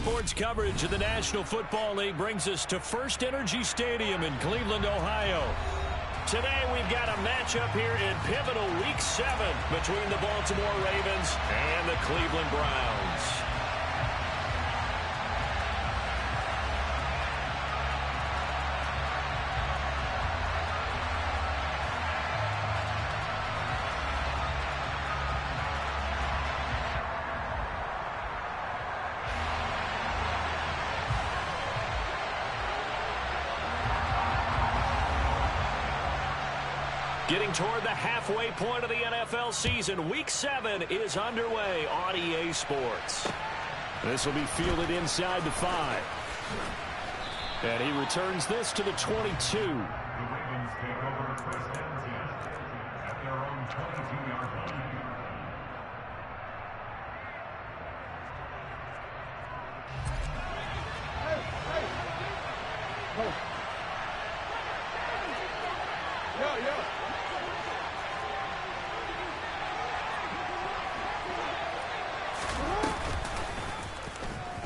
Sports coverage of the National Football League brings us to First Energy Stadium in Cleveland, Ohio. Today we've got a matchup here in pivotal Week 7 between the Baltimore Ravens and the Cleveland Browns. Getting toward the halfway point of the NFL season, Week 7 is underway on EA Sports. This will be fielded inside the 5. And he returns this to the 22. The Ravens take over first and 10 at their own 22-yard line.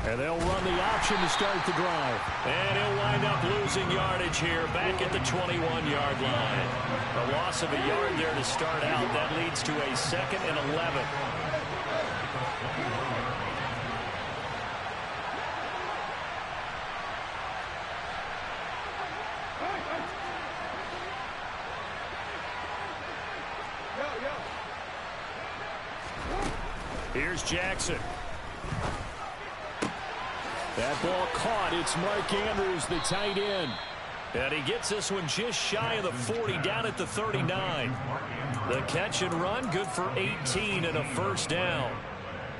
And they'll run the option to start the drive. And he'll wind up losing yardage here back at the 21-yard line. A loss of a yard there to start out. That leads to a 2nd and 11. Here's Jackson. That ball caught. It's Mark Andrews, the tight end. And he gets this one just shy of the 40, down at the 39. The catch and run, good for 18 and a first down.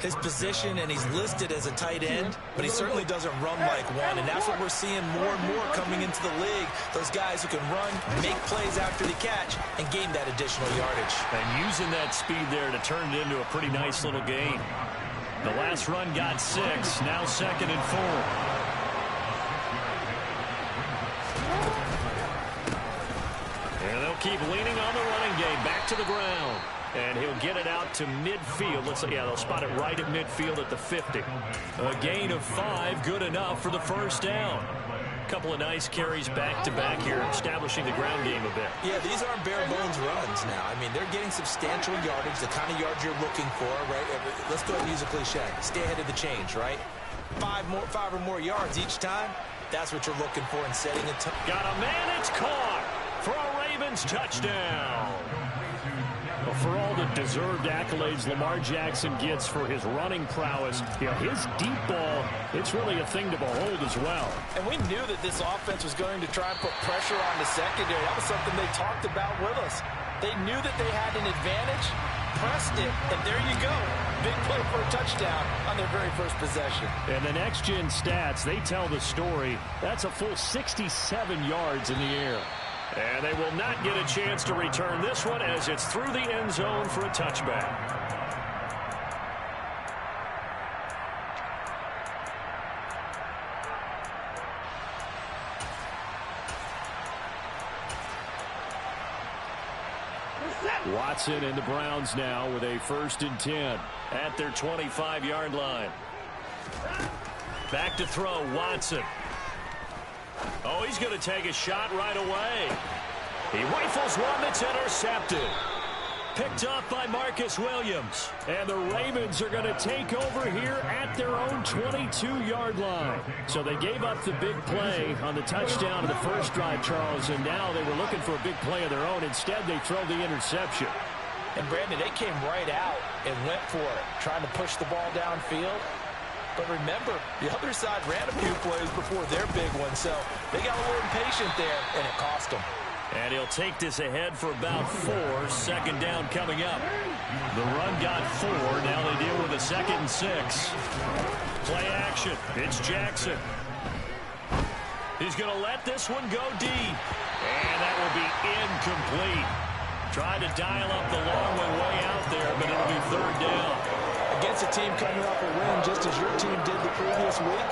His position, and he's listed as a tight end, but he certainly doesn't run like one, and that's what we're seeing more and more coming into the league. Those guys who can run, make plays after the catch, and gain that additional yardage. And using that speed there to turn it into a pretty nice little gain. The last run got 6, now 2nd and 4. And they'll keep leaning on the running game, back to the ground. And he'll get it out to midfield. They'll spot it right at midfield at the 50. A gain of 5, good enough for the first down. A couple of nice carries back-to-back here, establishing the ground game a bit. Yeah, these aren't bare-bones runs now. I mean, they're getting substantial yardage, the kind of yards you're looking for, right? Let's go ahead and use a cliche. Stay ahead of the change, right? 5 or more yards each time. That's what you're looking for in setting a time. Got a man, it's caught for a Ravens touchdown. Well, for all the deserved accolades Lamar Jackson gets for his running prowess, his deep ball, it's really a thing to behold as well. And we knew that this offense was going to try and put pressure on the secondary. That was something they talked about with us. They knew that they had an advantage, pressed it, and there you go. Big play for a touchdown on their very first possession. And the next-gen stats, they tell the story. That's a full 67 yards in the air. And they will not get a chance to return this one as it's through the end zone for a touchback. Watson and the Browns now with a 1st and 10 at their 25-yard line. Back to throw, Watson. Oh, he's going to take a shot right away. He rifles one that's intercepted. Picked up by Marcus Williams. And the Ravens are going to take over here at their own 22-yard line. So they gave up the big play on the touchdown of the first drive, Charles, and now they were looking for a big play of their own. Instead, they throw the interception. And, Brandon, they came right out and went for it, trying to push the ball downfield. But remember, the other side ran a few plays before their big one, so they got a little impatient there, and it cost them. And he'll take this ahead for about 4. 2nd down coming up. The run got 4. Now they deal with a 2nd and 6. Play action. It's Jackson. He's going to let this one go deep. And that will be incomplete. Tried to dial up the long one way out there, but it'll be 3rd down. Against a team coming off a win just as your team did the previous week,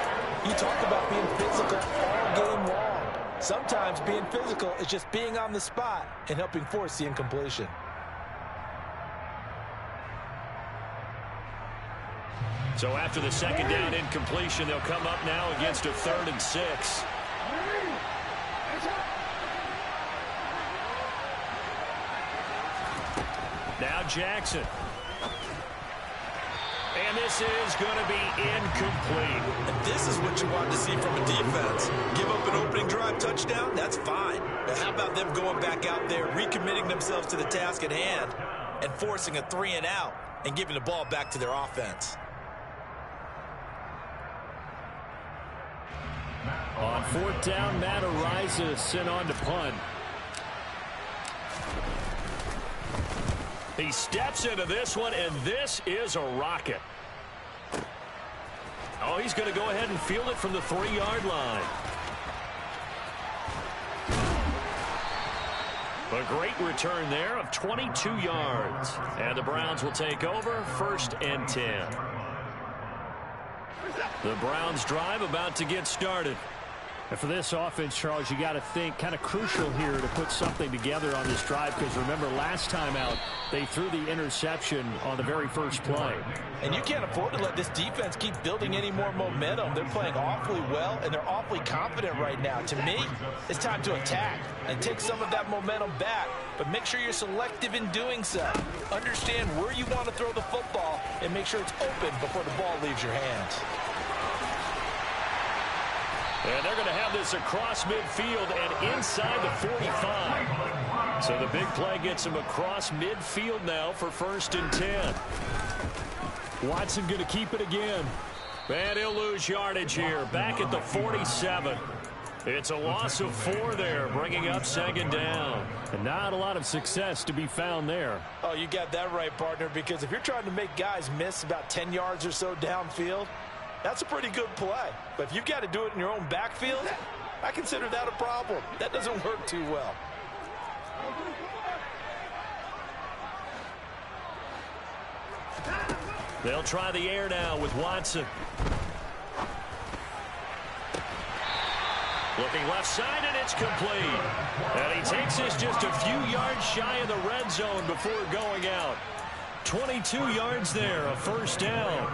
you talk about being physical all game long. Sometimes being physical is just being on the spot and helping force the incompletion. So after the second down incompletion, they'll come up now against a 3rd and 6. Now Jackson. And this is going to be incomplete. And this is what you want to see from a defense. Give up an opening drive touchdown, that's fine. But how about them going back out there, recommitting themselves to the task at hand, and forcing a 3-and-out and giving the ball back to their offense? On 4th down, Matt Araiza sent on to punt. He steps into this one, and this is a rocket. Oh, he's going to go ahead and field it from the 3-yard line. A great return there of 22 yards. And the Browns will take over 1st and 10. The Browns drive about to get started. And for this offense, Charles, you got to think kind of crucial here to put something together on this drive, because remember last time out they threw the interception on the very first play. And you can't afford to let this defense keep building any more momentum. They're playing awfully well, and they're awfully confident right now. To me, it's time to attack and take some of that momentum back, but make sure you're selective in doing so. Understand where you want to throw the football and make sure it's open before the ball leaves your hands. And they're going to have this across midfield and inside the 45. So the big play gets him across midfield now for 1st and 10. Watson going to keep it again. And he'll lose yardage here. Back at the 47. It's a loss of 4 there, bringing up 2nd down. And not a lot of success to be found there. Oh, you got that right, partner, because if you're trying to make guys miss about 10 yards or so downfield, that's a pretty good play. But if you've got to do it in your own backfield, I consider that a problem. That doesn't work too well. They'll try the air now with Watson. Looking left side, and it's complete. And he takes this just a few yards shy of the red zone before going out. 22 yards there, a 1st down.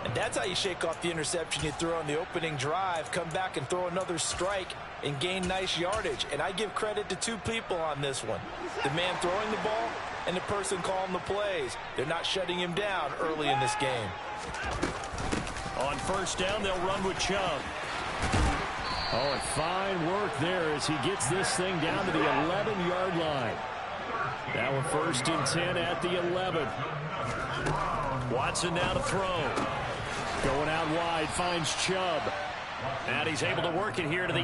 And that's how you shake off the interception you throw on the opening drive, come back and throw another strike and gain nice yardage. And I give credit to 2 people on this one. The man throwing the ball and the person calling the plays. They're not shutting him down early in this game. On 1st down, they'll run with Chubb. Oh, and fine work there as he gets this thing down to the 11-yard line. Now a 1st and 10 at the 11. Watson now to throw. Going out wide, finds Chubb. And he's able to work it here to the